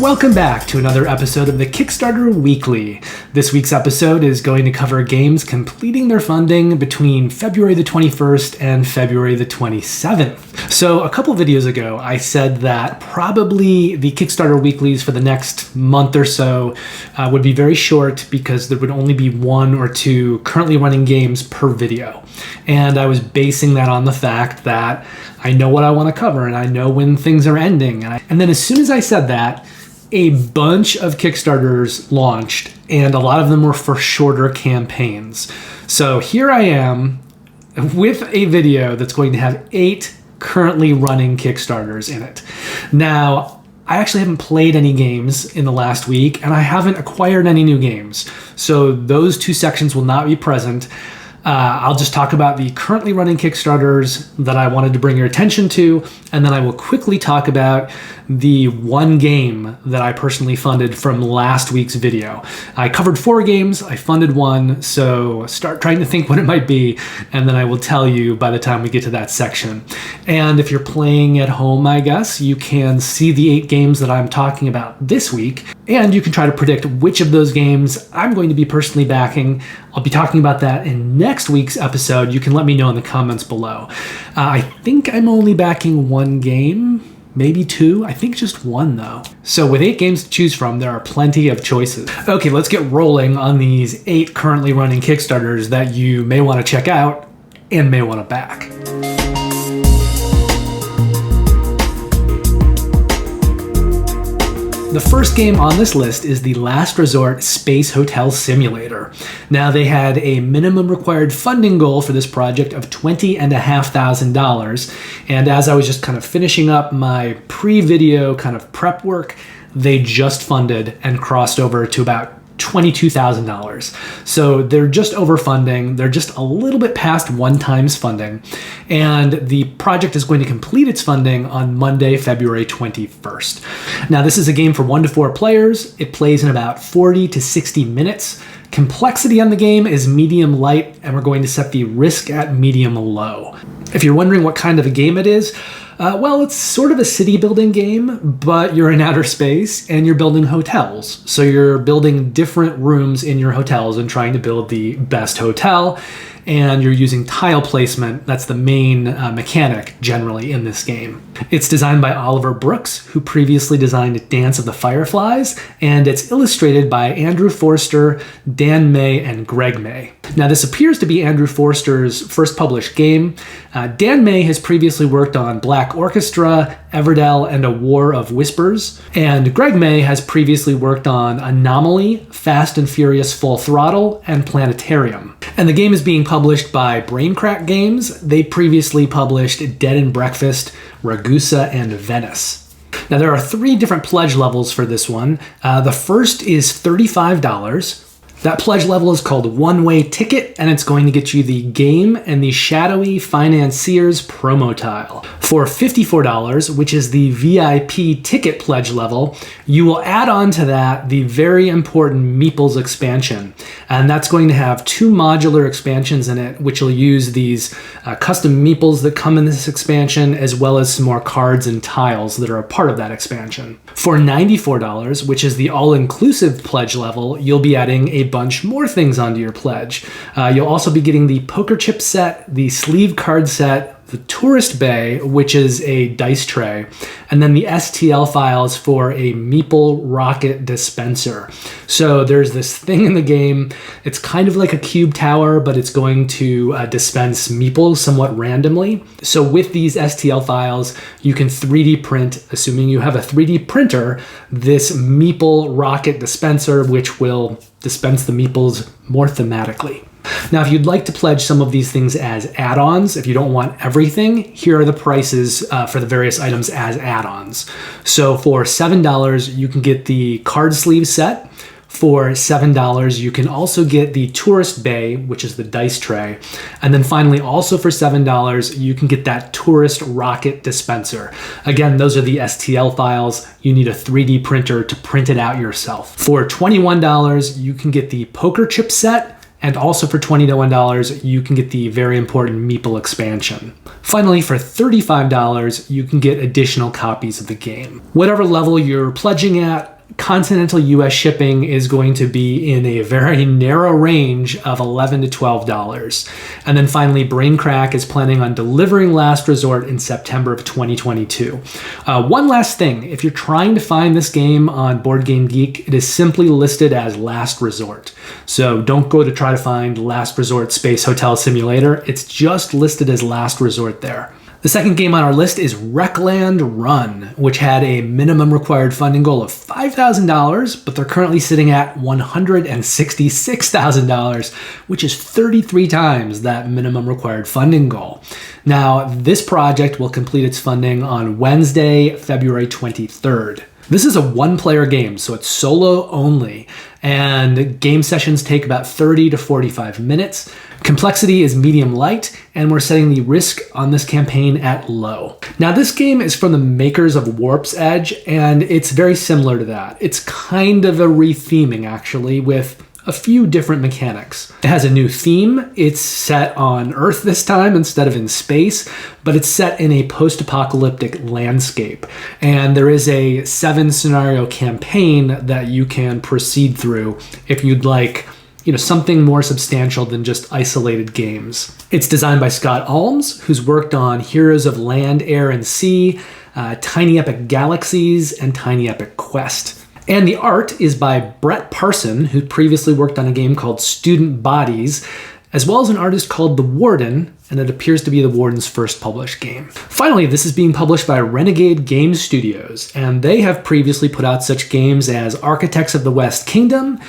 Welcome back to another episode of the Kickstarter Weekly. This week's episode is going to cover games completing their funding between February the 21st and February the 27th. So a couple videos ago, I said that probably the Kickstarter Weeklies for the next month or so would be very short because there would only be one or two currently running games per video. And I was basing that on the fact that I know what I want to cover and I know when things are ending. And then as soon as I said that, a bunch of Kickstarters launched, and a lot of them were for shorter campaigns. So here I am with a video that's going to have 8 currently running Kickstarters in it. Now, I actually haven't played any games in the last week, and I haven't acquired any new games. So those two sections will not be present. I'll just talk about the currently running Kickstarters that I wanted to bring your attention to, and then I will quickly talk about the one game that I personally funded from last week's video. I covered 4 games, I funded one, so start trying to think what it might be, and then I will tell you by the time we get to that section. And if you're playing at home, I guess, you can see the 8 games that I'm talking about this week, and you can try to predict which of those games I'm going to be personally backing. I'll be talking about that in next week's episode. You can let me know in the comments below. I think I'm only backing one game, maybe 2. I think just 1 though. So with 8 games to choose from, there are plenty of choices. Okay, let's get rolling on these 8 currently running Kickstarters that you may want to check out and may want to back. The first game on this list is the Last Resort Space Hotel Simulator. Now, they had a minimum required funding goal for this project of $20,500, and as I was just kind of finishing up my pre-video kind of prep work, they just funded and crossed over to about $22,000. So they're just overfunding. They're just a little bit past 1 times funding. And the project is going to complete its funding on Monday, February 21st. Now, this is a game for 1 to 4 players. It plays in about 40 to 60 minutes. Complexity on the game is medium light, and we're going to set the risk at medium low. If you're wondering what kind of a game it is, well, it's sort of a city building game, but you're in outer space and you're building hotels. So you're building different rooms in your hotels and trying to build the best hotel. And you're using tile placement. That's the main mechanic generally in this game. It's designed by Oliver Brooks, who previously designed Dance of the Fireflies, and it's illustrated by Andrew Forster, Dan May, and Greg May. Now, this appears to be Andrew Forster's first published game. Dan May has previously worked on Black Orchestra, Everdell, and A War of Whispers. And Greg May has previously worked on Anomaly, Fast and Furious Full Throttle, and Planetarium. And the game is being published by Braincrack Games. They previously published Dead and Breakfast, Ragusa, and Venice. Now, there are 3 different pledge levels for this one. The first is $35. That pledge level is called One Way Ticket, and it's going to get you the game and the Shadowy Financiers promo tile. For $54, which is the VIP ticket pledge level, you will add on to that the very important Meeples expansion. And that's going to have 2 modular expansions in it, which will use these custom Meeples that come in this expansion, as well as some more cards and tiles that are a part of that expansion. For $94, which is the all-inclusive pledge level, you'll be adding a bunch more things onto your pledge. You'll also be getting the poker chip set, the sleeve card set, the tourist bay, which is a dice tray, and then the STL files for a Meeple rocket dispenser. So there's this thing in the game, it's kind of like a cube tower, but it's going to dispense Meeples somewhat randomly. So with these STL files, you can 3D print, assuming you have a 3D printer, this Meeple rocket dispenser, which will dispense the Meeples more thematically. Now, if you'd like to pledge some of these things as add-ons, if you don't want everything, here are the prices for the various items as add-ons. So for $7, you can get the card sleeve set. For $7, you can also get the tourist bay, which is the dice tray. And then finally, also for $7, you can get that tourist rocket dispenser. Again, those are the STL files. You need a 3D printer to print it out yourself. For $21, you can get the poker chip set, And also for $21, you can get the very important Meeple expansion. Finally, for $35, you can get additional copies of the game. Whatever level you're pledging at, continental US shipping is going to be in a very narrow range of $11 to $12. And then finally, Braincrack is planning on delivering Last Resort in September of 2022. One last thing, if you're trying to find this game on Board Game Geek, it is simply listed as Last Resort. So don't go to try to find Last Resort Space Hotel Simulator. It's just listed as Last Resort there. The second game on our list is Wreckland Run, which had a minimum required funding goal of $5,000, but they're currently sitting at $166,000, which is 33 times that minimum required funding goal. Now, this project will complete its funding on Wednesday, February 23rd. This is a one-player game, so it's solo only, and game sessions take about 30 to 45 minutes. Complexity is medium light, and we're setting the risk on this campaign at low. Now, this game is from the makers of Warp's Edge, and it's very similar to that. It's kind of a retheming, actually, with a few different mechanics. It has a new theme. It's set on Earth this time instead of in space, but it's set in a post-apocalyptic landscape. And there is a 7-scenario campaign that you can proceed through if you'd like, something more substantial than just isolated games. It's designed by Scott Alms, who's worked on Heroes of Land, Air, and Sea, Tiny Epic Galaxies, and Tiny Epic Quest. And the art is by Brett Parson, who previously worked on a game called Student Bodies, as well as an artist called The Warden, and it appears to be The Warden's first published game. Finally, this is being published by Renegade Game Studios, and they have previously put out such games as Architects of the West Kingdom,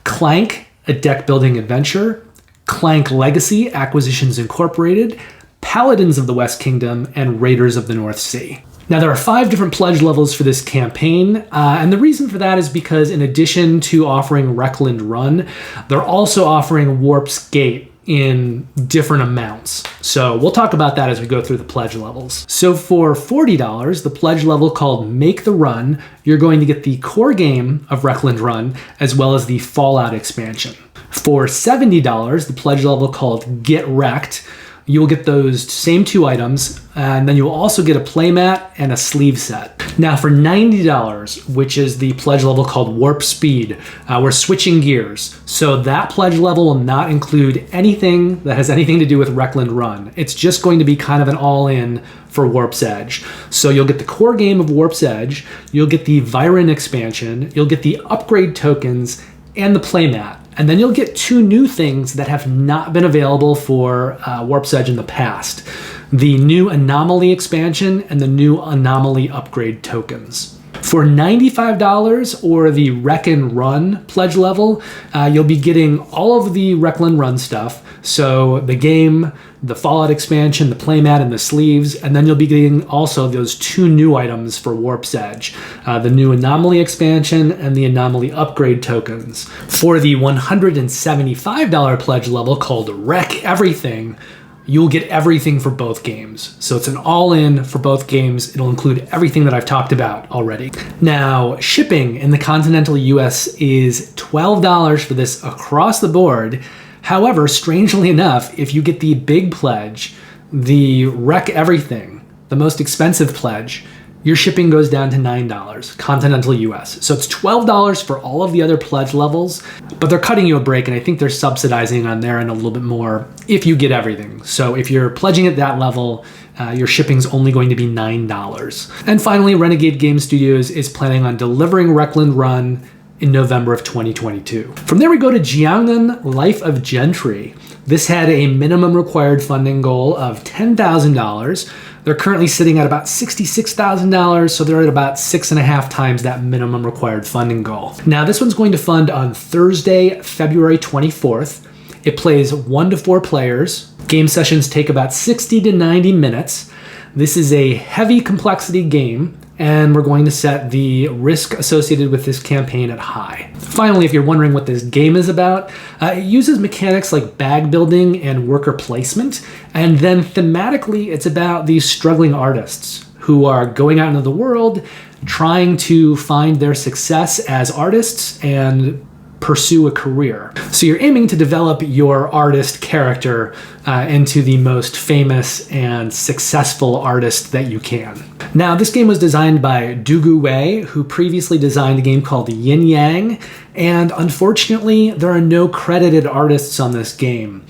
Clank, a deck-building adventure, Clank Legacy, Acquisitions Incorporated, Paladins of the West Kingdom, and Raiders of the North Sea. Now, there are 5 different pledge levels for this campaign, and the reason for that is because in addition to offering Wreckland Run, they're also offering Warp's Gate in different amounts. So we'll talk about that as we go through the pledge levels. So for $40, the pledge level called Make the Run, you're going to get the core game of Wreckland Run, as well as the Fallout expansion. For $70, the pledge level called Get Wrecked, you'll get those same 2 items, and then you'll also get a playmat and a sleeve set. Now for $90, which is the pledge level called Warp Speed, we're switching gears. So that pledge level will not include anything that has anything to do with Wreckland Run. It's just going to be kind of an all-in for Warp's Edge. So you'll get the core game of Warp's Edge, you'll get the Viren expansion, you'll get the upgrade tokens, and the playmat. And then you'll get 2 new things that have not been available for Warp's Edge in the past. The new Anomaly expansion and the new Anomaly upgrade tokens. For $95 or the Wreck and Run pledge level, you'll be getting all of the Wreckland Run stuff. So the game, the Fallout expansion, the playmat, and the sleeves. And then you'll be getting also those 2 new items for Warp's Edge. The new Anomaly expansion and the Anomaly upgrade tokens. For the $175 pledge level called Wreck Everything, you'll get everything for both games. So it's an all-in for both games. It'll include everything that I've talked about already. Now, shipping in the continental US is $12 for this across the board. However, strangely enough, if you get the big pledge, the Wreck Everything, the most expensive pledge, your shipping goes down to $9, continental US. So it's $12 for all of the other pledge levels, but they're cutting you a break, and I think they're subsidizing on their end a little bit more if you get everything. So if you're pledging at that level, your shipping's only going to be $9. And finally, Renegade Game Studios is planning on delivering Wreckland Run in November of 2022. From there we go to Jiangnan Life of Gentry. This had a minimum required funding goal of $10,000. They're currently sitting at about $66,000, so they're at about 6.5 times that minimum required funding goal. Now, this one's going to fund on Thursday, February 24th. It plays 1 to 4 players. Game sessions take about 60 to 90 minutes. This is a heavy complexity game, and we're going to set the risk associated with this campaign at high. Finally, if you're wondering what this game is about, it uses mechanics like bag building and worker placement, and then thematically it's about these struggling artists who are going out into the world trying to find their success as artists and pursue a career. So you're aiming to develop your artist character into the most famous and successful artist that you can. Now, this game was designed by Dugu Wei, who previously designed a game called Yin Yang, and unfortunately, there are no credited artists on this game.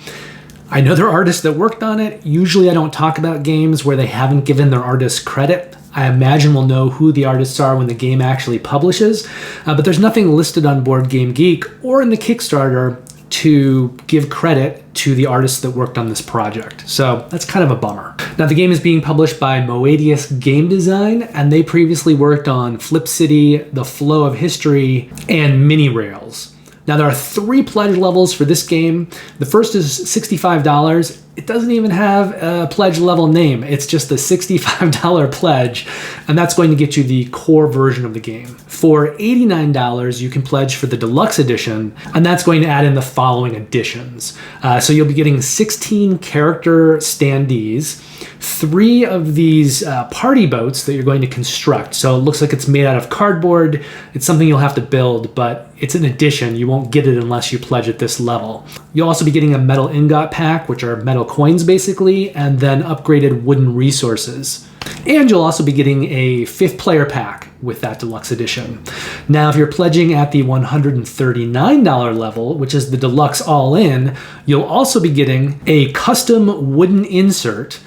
I know there are artists that worked on it. Usually I don't talk about games where they haven't given their artists credit. I imagine we'll know who the artists are when the game actually publishes, but there's nothing listed on Board Game Geek or in the Kickstarter to give credit to the artists that worked on this project. So that's kind of a bummer. Now, the game is being published by Moedius Game Design, and they previously worked on Flip City, The Flow of History, and Mini Rails. Now, there are 3 pledge levels for this game. The first is $65. It doesn't even have a pledge level name. It's just the $65 pledge, and that's going to get you the core version of the game. For $89, you can pledge for the deluxe edition, and that's going to add in the following additions. So you'll be getting 16 character standees, 3 of these party boats that you're going to construct. So it looks like it's made out of cardboard. It's something you'll have to build, but it's an addition. You won't get it unless you pledge at this level. You'll also be getting a metal ingot pack, which are metal coins basically, and then upgraded wooden resources. And you'll also be getting a 5th player pack with that deluxe edition. Now, if you're pledging at the $139 level, which is the deluxe all-in, you'll also be getting a custom wooden insert,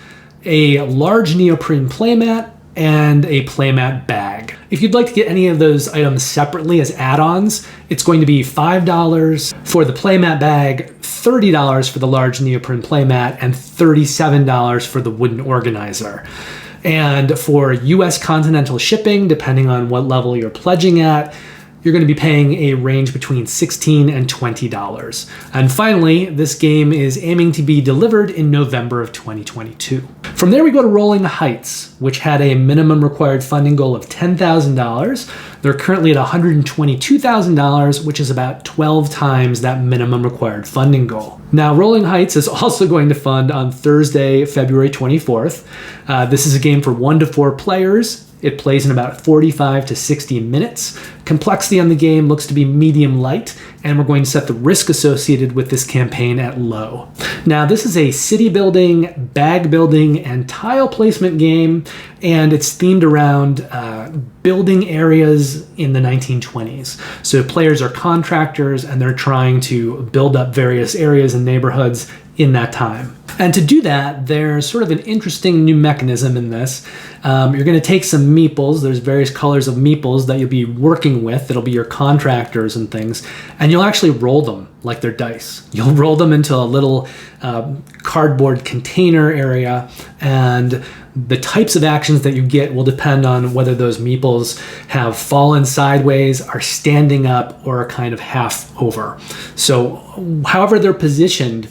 a large neoprene playmat, and a playmat bag. If you'd like to get any of those items separately as add-ons, it's going to be $5 for the playmat bag, $30 for the large neoprene playmat, and $37 for the wooden organizer. And for US continental shipping, depending on what level you're pledging at, you're going to be paying a range between $16 and $20. And finally, this game is aiming to be delivered in November of 2022. From there, we go to Rolling Heights, which had a minimum required funding goal of $10,000. They're currently at $122,000, which is about 12 times that minimum required funding goal. Now, Rolling Heights is also going to fund on Thursday, February 24th. This is a game for 1 to 4 players. It plays in about 45 to 60 minutes. Complexity on the game looks to be medium light, and we're going to set the risk associated with this campaign at low. Now, this is a city building, bag building, and tile placement game, and it's themed around building areas in the 1920s. So players are contractors, and they're trying to build up various areas and neighborhoods in that time. And to do that, there's sort of an interesting new mechanism in this. You're going to take some meeples. There's various colors of meeples that you'll be working with. That'll be your contractors and things. And you'll actually roll them like they're dice. You'll roll them into a little cardboard container area, and the types of actions that you get will depend on whether those meeples have fallen sideways, are standing up, or are kind of half over. So however they're positioned,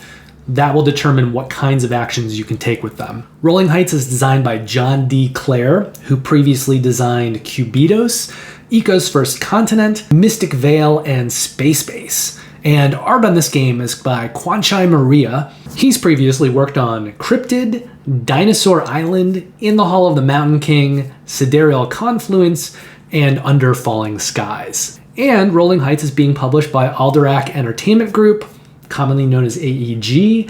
that will determine what kinds of actions you can take with them. Rolling Heights is designed by John D. Clare, who previously designed Cubidos, Eco's First Continent, Mystic Vale, and Space Base. And art on this game is by Kwanchai Maria. He's previously worked on Cryptid, Dinosaur Island, In the Hall of the Mountain King, Sidereal Confluence, and Under Falling Skies. And Rolling Heights is being published by Alderac Entertainment Group, commonly known as AEG.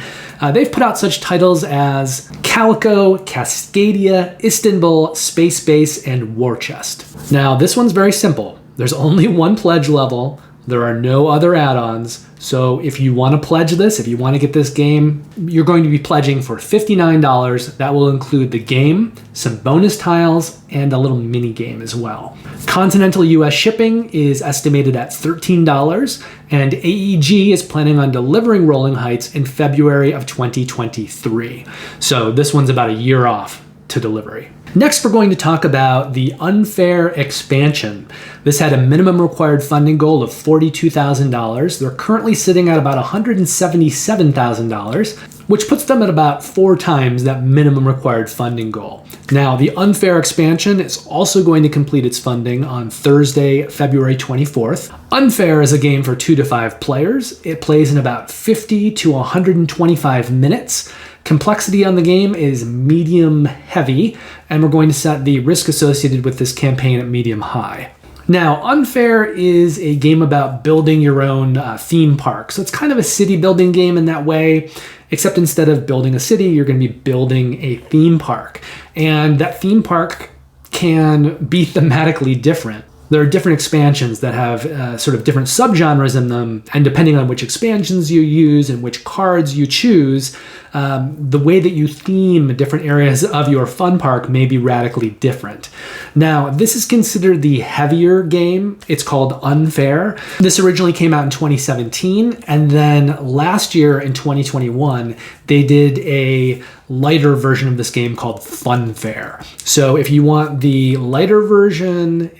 They've put out such titles as Calico, Cascadia, Istanbul, Space Base, and War Chest. Now, this one's very simple. There's only 1 pledge level. There are no other add-ons. So if you want to pledge this, if you want to get this game, you're going to be pledging for $59. That will include the game, some bonus tiles, and a little mini game as well. Continental US shipping is estimated at $13, and AEG is planning on delivering Rolling Heights in February of 2023. So this one's about a year off to delivery. Next, we're going to talk about the Unfair expansion. This had a minimum required funding goal of $42,000. They're currently sitting at about $177,000, which puts them at about 4 times that minimum required funding goal. Now, the Unfair expansion is also going to complete its funding on Thursday, February 24th. Unfair is a game for 2 to 5 players. It plays in about 50 to 125 minutes. Complexity on the game is medium heavy, and we're going to set the risk associated with this campaign at medium high. Now, Unfair is a game about building your own theme park. So it's kind of a city building game in that way, except instead of building a city, you're going to be building a theme park. And that theme park can be thematically different. There are different expansions that have sort of different subgenres in them, and depending on which expansions you use and which cards you choose, the way that you theme different areas of your fun park may be radically different. Now, this is considered the heavier game. It's called Unfair. This originally came out in 2017, and then last year in 2021, they did a lighter version of this game called Funfair. So if you want the lighter version,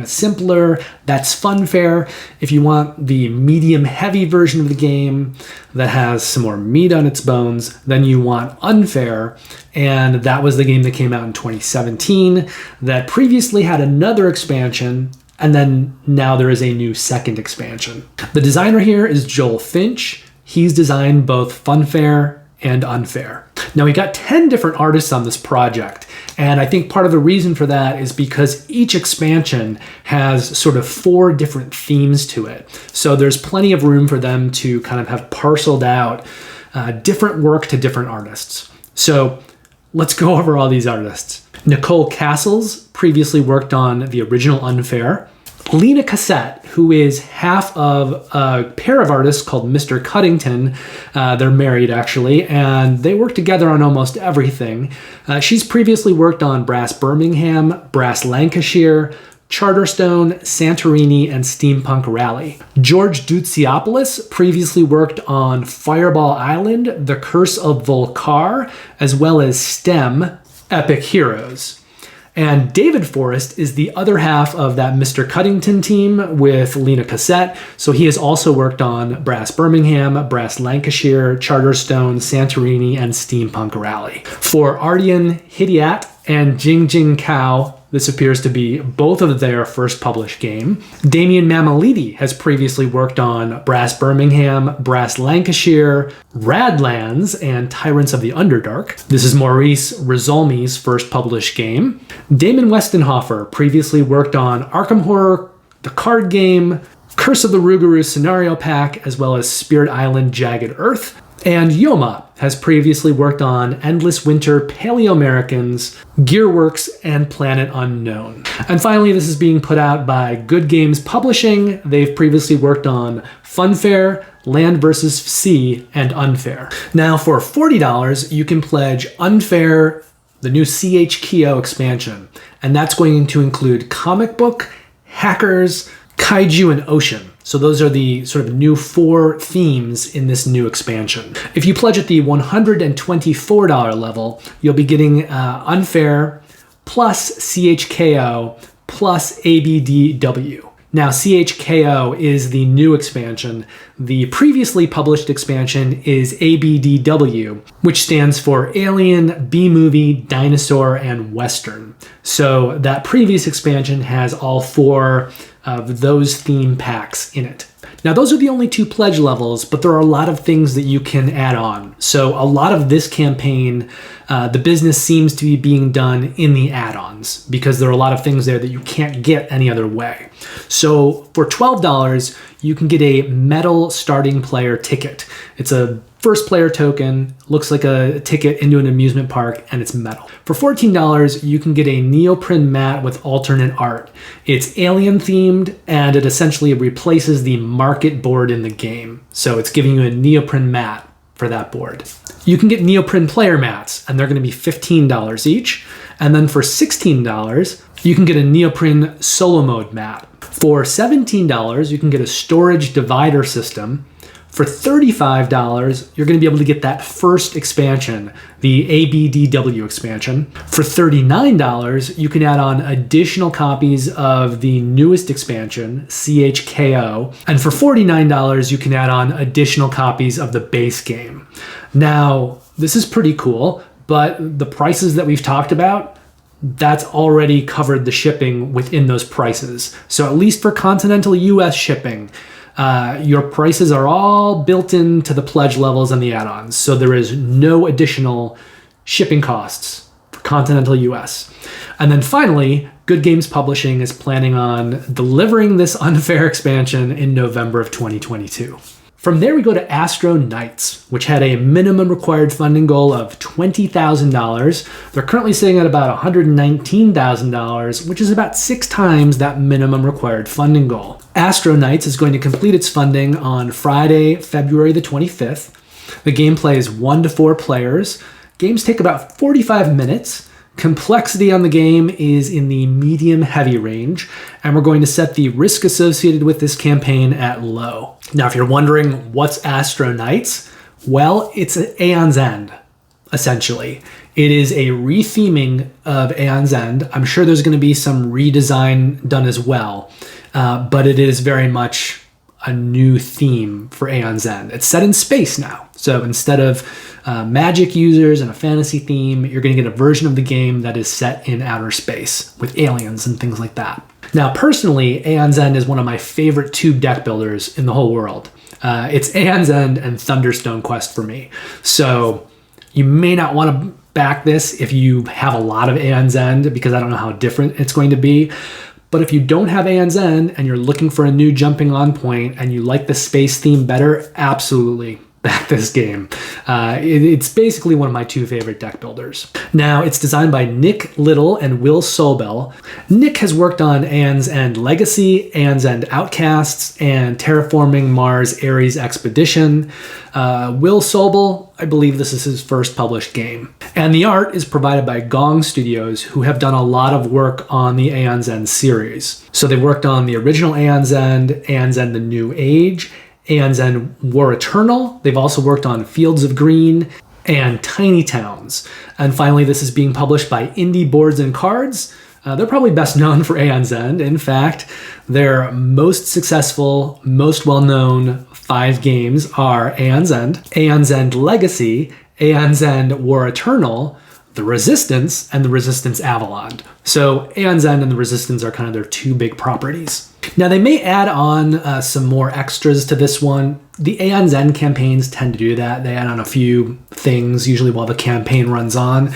simpler, that's Funfair. If you want the medium heavy version of the game that has some more meat on its bones, then you want Unfair. And that was the game that came out in 2017 that previously had another expansion, and then now there is a new second expansion. The designer here is Joel Finch. He's designed both Funfair and Unfair. Now, we got 10 different artists on this project, and I think part of the reason for that is because each expansion has sort of 4 different themes to it. So there's plenty of room for them to kind of have parceled out different work to different artists. So let's go over all these artists. Nicole Castles previously worked on the original Unfair. Lena Cassette, who is half of a pair of artists called Mr. Cuddington. They're married, actually, and they work together on almost everything. She's previously worked on Brass Birmingham, Brass Lancashire, Charterstone, Santorini, and Steampunk Rally. George Doutsiopoulos previously worked on Fireball Island, The Curse of Volcar, as well as STEM, Epic Heroes. And David Forrest is the other half of that Mr. Cuddington team with Lena Cassette. So he has also worked on Brass Birmingham, Brass Lancashire, Charterstone, Santorini, and Steampunk Rally. For Ardian Hidiat and Jing Cao, this appears to be both of their first published game. Damien Mamalidi has previously worked on Brass Birmingham, Brass Lancashire, Radlands, and Tyrants of the Underdark. This is Maurice Rizolmi's first published game. Damon Westenhofer previously worked on Arkham Horror, the card game, Curse of the Rougarou scenario pack, as well as Spirit Island Jagged Earth. And Yoma has previously worked on Endless Winter, Paleo-Americans, Gearworks, and Planet Unknown. And finally, this is being put out by Good Games Publishing. They've previously worked on Funfair, Land vs. Sea, and Unfair. Now, for $40, you can pledge Unfair, the new CHKO expansion, and that's going to include comic book, hackers, kaiju, and ocean. So those are the sort of new 4 themes in this new expansion. If you pledge at the $124 level, you'll be getting Unfair plus CHKO plus ABDW. Now, CHKO is the new expansion. The previously published expansion is ABDW, which stands for Alien, B-Movie, Dinosaur, and Western. So that previous expansion has all 4 of those theme packs in it. Now, those are the only 2 pledge levels, but there are a lot of things that you can add on. So a lot of this campaign, the business seems to be being done in the add-ons because there are a lot of things there that you can't get any other way. So for $12, you can get a metal starting player ticket. It's a first player token, looks like a ticket into an amusement park, and it's metal. For $14, you can get a neoprene mat with alternate art. It's alien themed, and it essentially replaces the market board in the game. So it's giving you a neoprene mat for that board. You can get neoprene player mats, and they're going to be $15 each. And then for $16, you can get a neoprene solo mode mat. For $17, you can get a storage divider system. For $35, you're going to be able to get that first expansion, the ABDW expansion. For $39, you can add on additional copies of the newest expansion, CHKO. And for $49, you can add on additional copies of the base game. Now, this is pretty cool, but the prices that we've talked about, that's already covered the shipping within those prices. So at least for continental US shipping, your prices are all built into the pledge levels and the add-ons. So there is no additional shipping costs for continental US. And then finally, Good Games Publishing is planning on delivering this unfair expansion in November of 2022. From there, we go to Astro Knights, which had a minimum required funding goal of $20,000. They're currently sitting at about $119,000, which is about 6 times that minimum required funding goal. Astro Knights is going to complete its funding on Friday, February the 25th. The game plays 1 to 4 players. Games take about 45 minutes. Complexity on the game is in the medium-heavy range, and we're going to set the risk associated with this campaign at low. Now, if you're wondering what's Astro Knights, well, it's an Aeon's End, essentially. It is a retheming of Aeon's End. I'm sure there's going to be some redesign done as well, but it is very much a new theme for Aeon's End. It's set in space now. So instead of magic users and a fantasy theme, you're going to get a version of the game that is set in outer space with aliens and things like that. Now, personally, Aeon's End is one of my favorite 2 deck builders in the whole world. It's Aeon's End and Thunderstone Quest for me. So you may not want to back this if you have a lot of Aeon's End, because I don't know how different it's going to be. But if you don't have Aeon's End and you're looking for a new jumping on point and you like the space theme better, absolutely back this game. It's basically one of my 2 favorite deck builders. Now, it's designed by Nick Little and Will Sobel. Nick has worked on Aeon's End Legacy, Aeon's End Outcasts, and Terraforming Mars Ares Expedition. Will Sobel, I believe this is his first published game. And the art is provided by Gong Studios, who have done a lot of work on the Aeon's End series. So they worked on the original Aeon's End The New Age, Aeon's End War Eternal. They've also worked on Fields of Green and Tiny Towns. And finally, this is being published by Indie Boards and Cards. They're probably best known for Aeon's End. In fact, their most successful, most well-known 5 games are Aeon's End Legacy, Aeon's End War Eternal, The Resistance, and The Resistance Avalon. So Aeon's End and The Resistance are kind of their 2 big properties. Now, they may add on some more extras to this one. The Aeon's End campaigns tend to do that. They add on a few things, usually while the campaign runs on.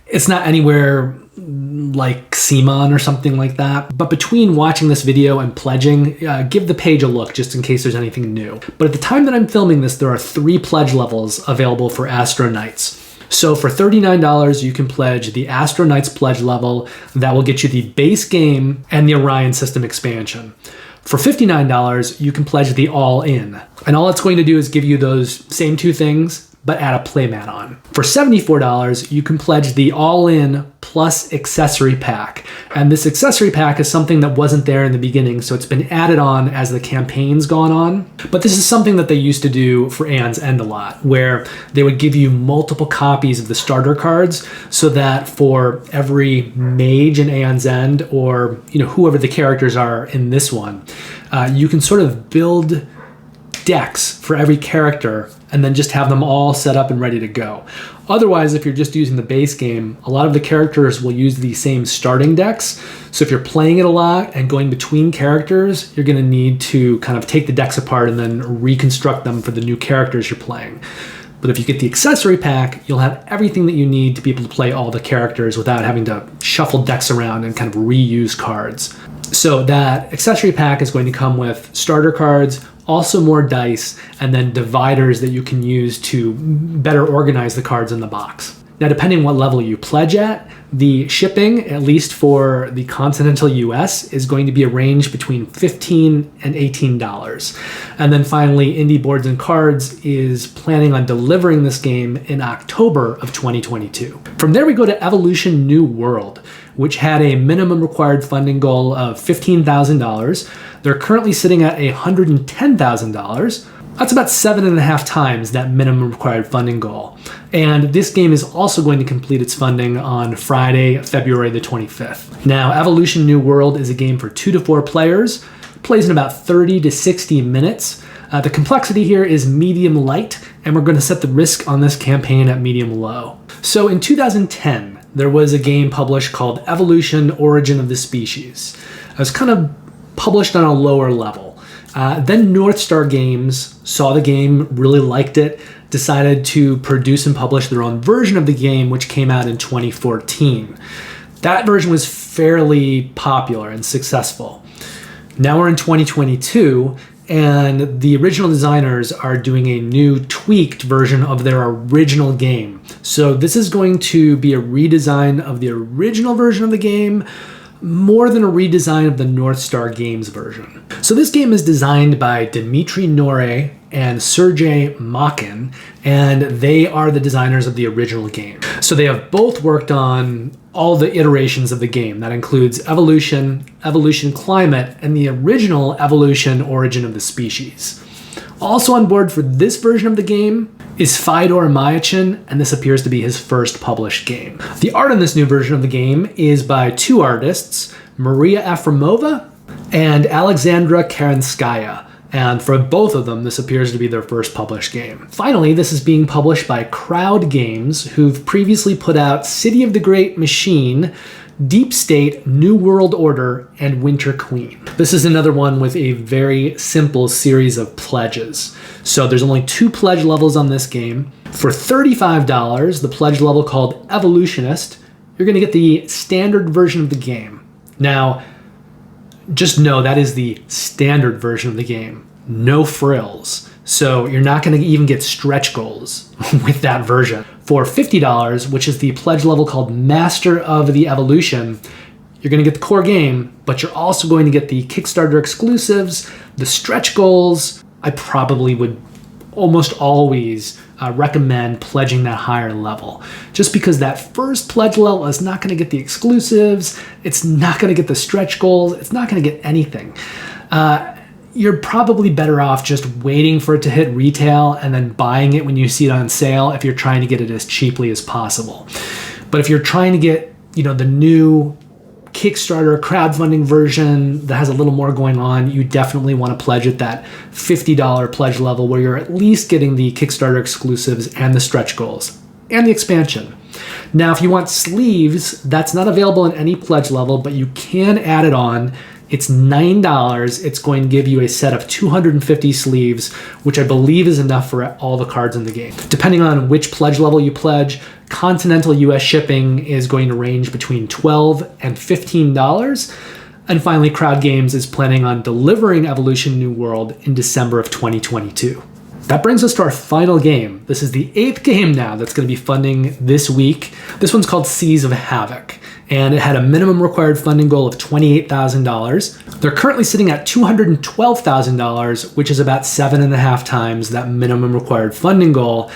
It's not anywhere like CMON or something like that. But between watching this video and pledging, give the page a look just in case there's anything new. But at the time that I'm filming this, there are 3 pledge levels available for Astro Knights. So for $39, you can pledge the Astro Knights pledge level. That will get you the base game and the Orion system expansion. For $59, you can pledge the all-in. And all it's going to do is give you those same 2 things, but add a playmat on. For $74, you can pledge the all-in plus accessory pack. And this accessory pack is something that wasn't there in the beginning, so it's been added on as the campaign's gone on. But this is something that they used to do for Aeon's End a lot, where they would give you multiple copies of the starter cards so that for every mage in Aeon's End, or whoever the characters are in this one, you can sort of build decks for every character and then just have them all set up and ready to go. Otherwise, if you're just using the base game, a lot of the characters will use the same starting decks. So if you're playing it a lot and going between characters, you're going to need to kind of take the decks apart and then reconstruct them for the new characters you're playing. But if you get the accessory pack, you'll have everything that you need to be able to play all the characters without having to shuffle decks around and kind of reuse cards. So that accessory pack is going to come with starter cards, also more dice, and then dividers that you can use to better organize the cards in the box. Now, depending what level you pledge at, the shipping, at least for the continental US, is going to be a range between $15 and $18. And then finally, Indie Boards and Cards is planning on delivering this game in October of 2022. From there, we go to Evolution New World, which had a minimum required funding goal of $15,000. They're currently sitting at $110,000. That's about 7.5 times that minimum required funding goal. And this game is also going to complete its funding on Friday, February the 25th. Now, Evolution New World is a game for 2 to 4 players. It plays in about 30 to 60 minutes. The complexity here is medium light, and we're going to set the risk on this campaign at medium low. So in 2010, there was a game published called Evolution: Origin of the Species. It was kind of published on a lower level. Then North Star Games saw the game, really liked it, decided to produce and publish their own version of the game, which came out in 2014. That version was fairly popular and successful. Now we're in 2022, and the original designers are doing a new tweaked version of their original game. So this is going to be a redesign of the original version of the game, more than a redesign of the North Star Games version. So this game is designed by Dmitry Nore and Sergei Makin, and they are the designers of the original game. So they have both worked on all the iterations of the game. That includes Evolution, Evolution Climate, and the original Evolution Origin of the Species. Also on board for this version of the game is Fyodor Myachin, and this appears to be his first published game. The art in this new version of the game is by two artists, Maria Efremova and Alexandra Karenskaya. And for both of them, this appears to be their first published game. Finally, this is being published by Crowd Games, who've previously put out City of the Great Machine, Deep State, New World Order, and Winter Queen. This is another one with a very simple series of pledges. So there's only 2 pledge levels on this game. For $35, the pledge level called Evolutionist, you're gonna get the standard version of the game. Now, just know that is the standard version of the game. No frills. So you're not going to even get stretch goals with that version. For $50, which is the pledge level called Master of the Evolution, you're going to get the core game, but you're also going to get the Kickstarter exclusives, the stretch goals. I probably would almost always recommend pledging that higher level, just because that first pledge level is not going to get the exclusives, it's not going to get the stretch goals, it's not going to get anything. You're probably better off just waiting for it to hit retail and then buying it when you see it on sale if you're trying to get it as cheaply as possible. But if you're trying to get, the new Kickstarter crowdfunding version that has a little more going on, you definitely want to pledge at that $50 pledge level where you're at least getting the Kickstarter exclusives and the stretch goals and the expansion. Now, if you want sleeves, that's not available in any pledge level, but you can add it on. It's $9. It's going to give you a set of 250 sleeves, which I believe is enough for all the cards in the game. Depending on which pledge level you pledge, continental US shipping is going to range between $12 and $15. And finally, Crowd Games is planning on delivering Evolution New World in December of 2022. That brings us to our final game. This is the 8th game now that's going to be funding this week. This one's called Seas of Havoc, and it had a minimum required funding goal of $28,000. They're currently sitting at $212,000, which is about 7.5 times that minimum required funding goal.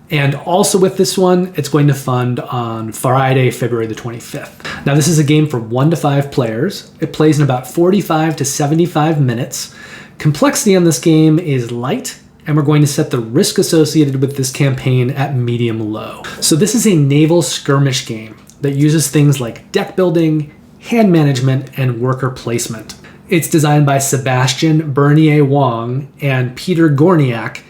And also with this one, it's going to fund on Friday, February the 25th. Now, this is a game for 1 to 5 players. It plays in about 45 to 75 minutes. Complexity on this game is light, and we're going to set the risk associated with this campaign at medium-low. So this is a naval skirmish game that uses things like deck building, hand management, and worker placement. It's designed by Sebastian Bernier Wong and Peter Gorniak,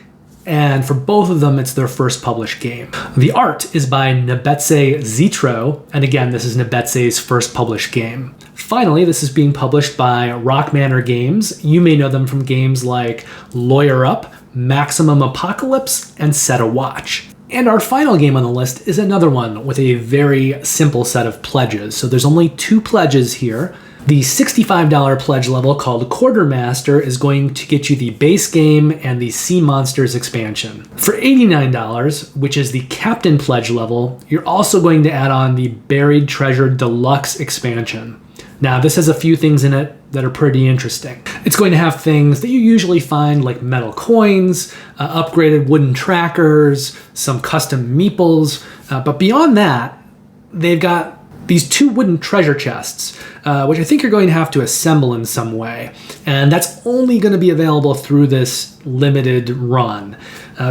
and for both of them, it's their first published game. The art is by Nebetse Zitro, and again, this is Nebetse's first published game. Finally, this is being published by Rock Manor Games. You may know them from games like Lawyer Up, Maximum Apocalypse, and Set a Watch. And our final game on the list is another one with a very simple set of pledges. So there's only 2 pledges here. The $65 pledge level called Quartermaster is going to get you the base game and the Sea Monsters expansion. For $89, which is the Captain pledge level, you're also going to add on the Buried Treasure Deluxe expansion. Now, this has a few things in it that are pretty interesting. It's going to have things that you usually find like metal coins, upgraded wooden trackers, some custom meeples, but beyond that, they've got these 2 wooden treasure chests, which I think you're going to have to assemble in some way. And that's only going to be available through this limited run,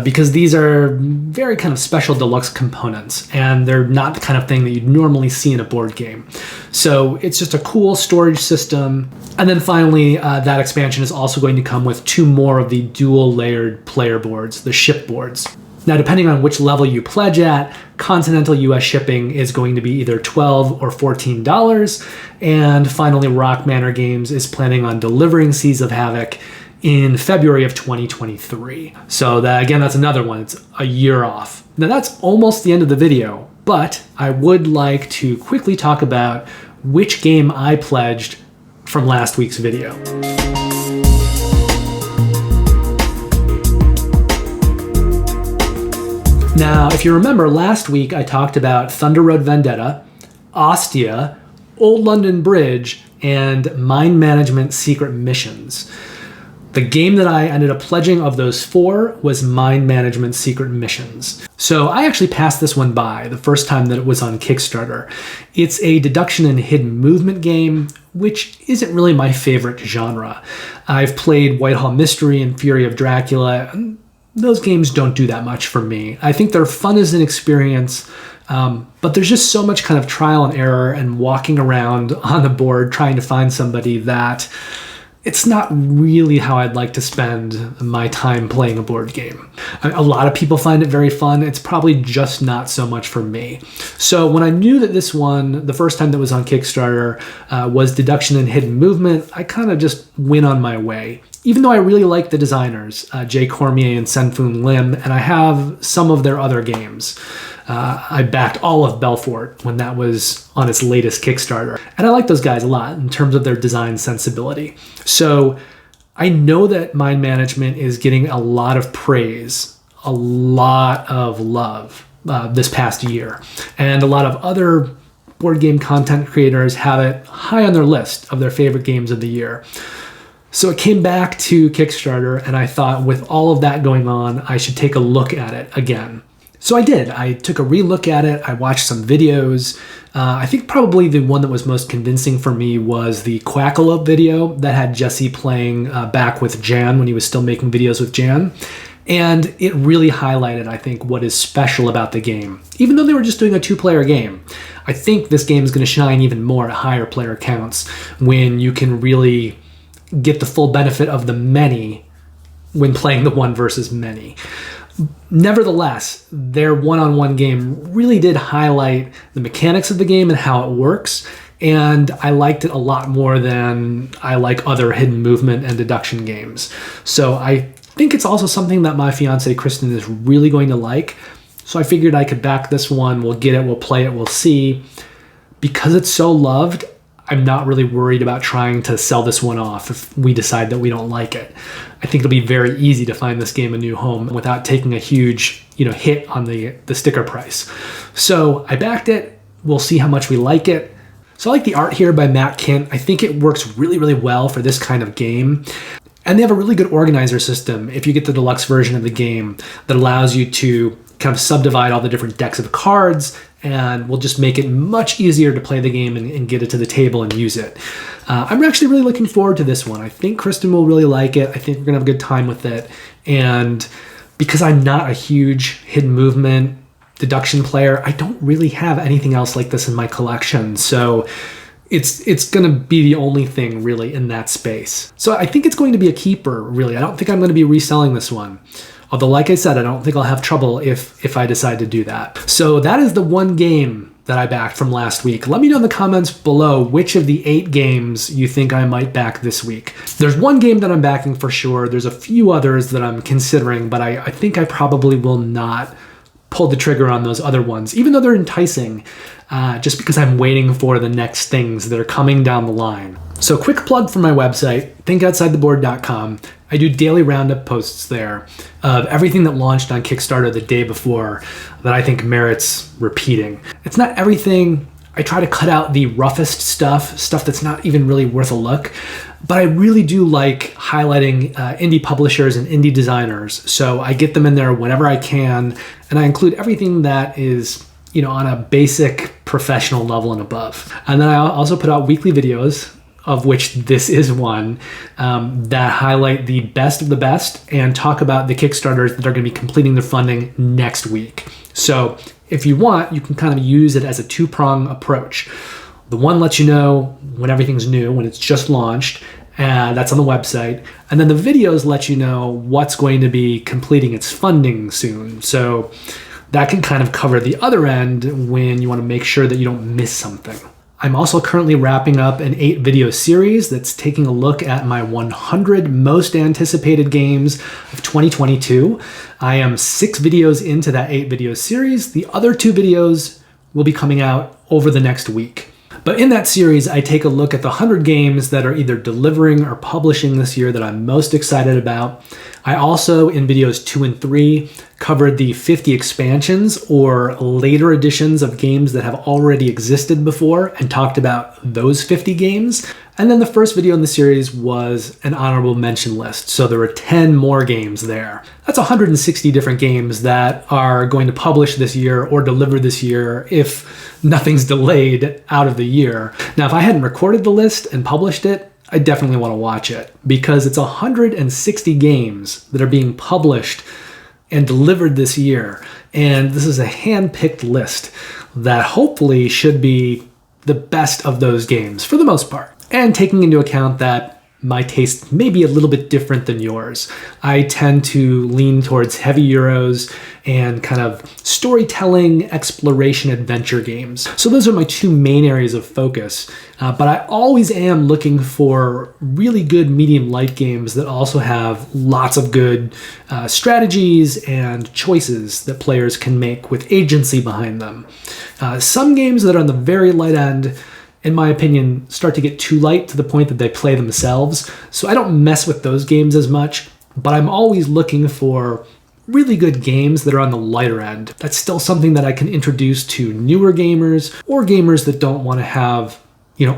because these are very kind of special deluxe components, and they're not the kind of thing that you'd normally see in a board game. So it's just a cool storage system. And then finally, that expansion is also going to come with 2 more of the dual layered player boards, the ship boards. Now, depending on which level you pledge at, continental US shipping is going to be either $12 or $14. And finally, Rock Manor Games is planning on delivering Seas of Havoc in February of 2023. So that, again, that's another one. It's a year off. Now, that's almost the end of the video. but I would like to quickly talk about which game I pledged from last week's video. Now, if you remember, last week I talked about Thunder Road Vendetta, Ostia, Old London Bridge, and Mind Management Secret Missions. The game that I ended up pledging of those 4 was Mind Management Secret Missions. So I actually passed this one by the first time that it was on Kickstarter. It's a deduction and hidden movement game, which isn't really my favorite genre. I've played Whitehall Mystery and Fury of Dracula, and those games don't do that much for me. I think they're fun as an experience, but there's just so much kind of trial and error and walking around on the board trying to find somebody that it's not really how I'd like to spend my time playing a board game. A lot of people find it very fun. It's probably just not so much for me. So when I knew that this one, the first time that was on Kickstarter, was deduction and hidden movement, I kind of just went on my way. Even though I really like the designers, Jay Cormier and Sen-Foon Lim, and I have some of their other games. I backed all of Belfort when that was on its latest Kickstarter. And I like those guys a lot in terms of their design sensibility. So I know that Mind Management is getting a lot of praise, a lot of love this past year. And a lot of other board game content creators have it high on their list of their favorite games of the year. So it came back to Kickstarter, and I thought with all of that going on, I should take a look at it again. So I did. I took a re-look at it. I watched some videos. I think probably the one that was most convincing for me was the Quackalope video that had Jesse playing back with Jan when he was still making videos with Jan. And it really highlighted, I think, what is special about the game. Even though they were just doing a 2-player game, I think this game is going to shine even more at higher player counts when you can really get the full benefit of the many when playing the one versus many. Nevertheless, their one-on-one game really did highlight the mechanics of the game and how it works, and I liked it a lot more than I like other hidden movement and deduction games. So I think it's also something that my fiance Kristen is really going to like, so I figured I could back this one. We'll get it, we'll play it, we'll see. Because it's so loved, I'm not really worried about trying to sell this one off if we decide that we don't like it. I think it'll be very easy to find this game a new home without taking a huge, hit on the sticker price. So I backed it. We'll see how much we like it. So I like the art here by Matt Kint. I think it works really, really well for this kind of game. And they have a really good organizer system if you get the deluxe version of the game that allows you to kind of subdivide all the different decks of cards, and will just make it much easier to play the game and get it to the table and use it. I'm actually really looking forward to this one. I think Kristen will really like it. I think we're gonna have a good time with it. And because I'm not a huge hidden movement deduction player, I don't really have anything else like this in my collection. So it's gonna be the only thing really in that space. So I think it's going to be a keeper, really. I don't think I'm gonna be reselling this one. Although, like I said, I don't think I'll have trouble if I decide to do that. So that is the one game that I backed from last week. Let me know in the comments below which of the 8 games you think I might back this week. There's one game that I'm backing for sure. There's a few others that I'm considering, but I think I probably will not pull the trigger on those other ones, even though they're enticing, just because I'm waiting for the next things that are coming down the line. So quick plug for my website, thinkoutsideTheBoard.com. I do daily roundup posts there of everything that launched on Kickstarter the day before that I think merits repeating. It's not everything. I try to cut out the roughest stuff that's not even really worth a look, but I really do like highlighting indie publishers and indie designers. So I get them in there whenever I can, and I include everything that is, on a basic professional level and above. And then I also put out weekly videos, of which this is one, that highlight the best of the best and talk about the Kickstarters that are going to be completing their funding next week. So if you want, you can kind of use it as a 2-prong approach. The one lets you know when everything's new, when it's just launched, that's on the website. And then the videos let you know what's going to be completing its funding soon. So that can kind of cover the other end when you want to make sure that you don't miss something. I'm also currently wrapping up an 8-video series that's taking a look at my 100 most anticipated games of 2022. I am 6 videos into that 8-video series. The other 2 videos will be coming out over the next week. But in that series, I take a look at the 100 games that are either delivering or publishing this year that I'm most excited about. I also, in videos 2 and 3, covered the 50 expansions or later editions of games that have already existed before and talked about those 50 games. And then the first video in the series was an honorable mention list. So there were 10 more games there. That's 160 different games that are going to publish this year or deliver this year if nothing's delayed out of the year. Now, if I hadn't recorded the list and published it, I definitely want to watch it because it's 160 games that are being published and delivered this year. And this is a hand-picked list that hopefully should be the best of those games for the most part. And taking into account that my taste may be a little bit different than yours. I tend to lean towards heavy Euros and kind of storytelling, exploration, adventure games. So those are my two main areas of focus. But I always am looking for really good medium light games that also have lots of good strategies and choices that players can make with agency behind them. Some games that are on the very light end, in my opinion, start to get too light to the point that they play themselves. So I don't mess with those games as much, but I'm always looking for really good games that are on the lighter end. That's still something that I can introduce to newer gamers or gamers that don't want to have,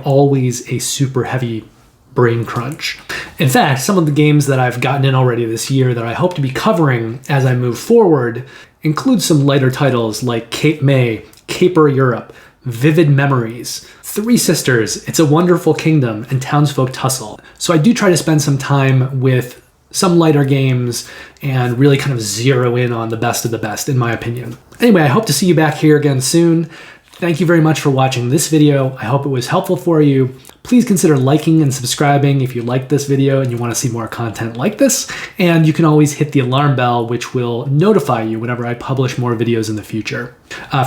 always a super heavy brain crunch. In fact, some of the games that I've gotten in already this year that I hope to be covering as I move forward include some lighter titles like Cape May, Caper Europe, Vivid Memories, Three Sisters, It's a Wonderful Kingdom, and Townsfolk Tussle. So I do try to spend some time with some lighter games and really kind of zero in on the best of the best, in my opinion. Anyway, I hope to see you back here again soon. Thank you very much for watching this video. I hope it was helpful for you. Please consider liking and subscribing if you liked this video and you want to see more content like this. And you can always hit the alarm bell, which will notify you whenever I publish more videos in the future.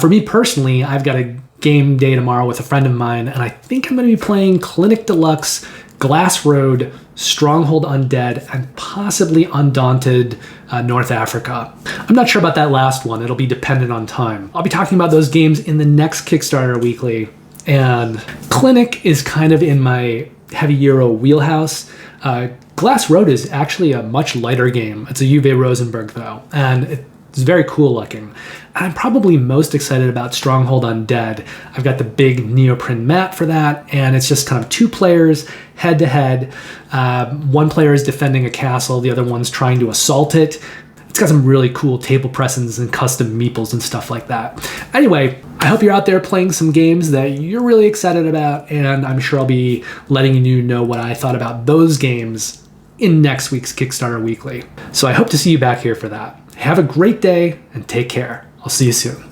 For me personally, I've got a game day tomorrow with a friend of mine, and I think I'm going to be playing Clinic Deluxe, Glass Road, Stronghold Undead, and possibly Undaunted North Africa. I'm not sure about that last one. It'll be dependent on time. I'll be talking about those games in the next Kickstarter Weekly. And Clinic is kind of in my heavy Euro wheelhouse. Glass Road is actually a much lighter game. It's a Uwe Rosenberg though, and it's very cool looking. I'm probably most excited about Stronghold Undead. I've got the big neoprene map for that, and it's just kind of 2 players head to head. One player is defending a castle, the other one's trying to assault it. It's got some really cool table presses and custom meeples and stuff like that. Anyway, I hope you're out there playing some games that you're really excited about, and I'm sure I'll be letting you know what I thought about those games in next week's Kickstarter Weekly. So I hope to see you back here for that. Have a great day and take care. I'll see you soon.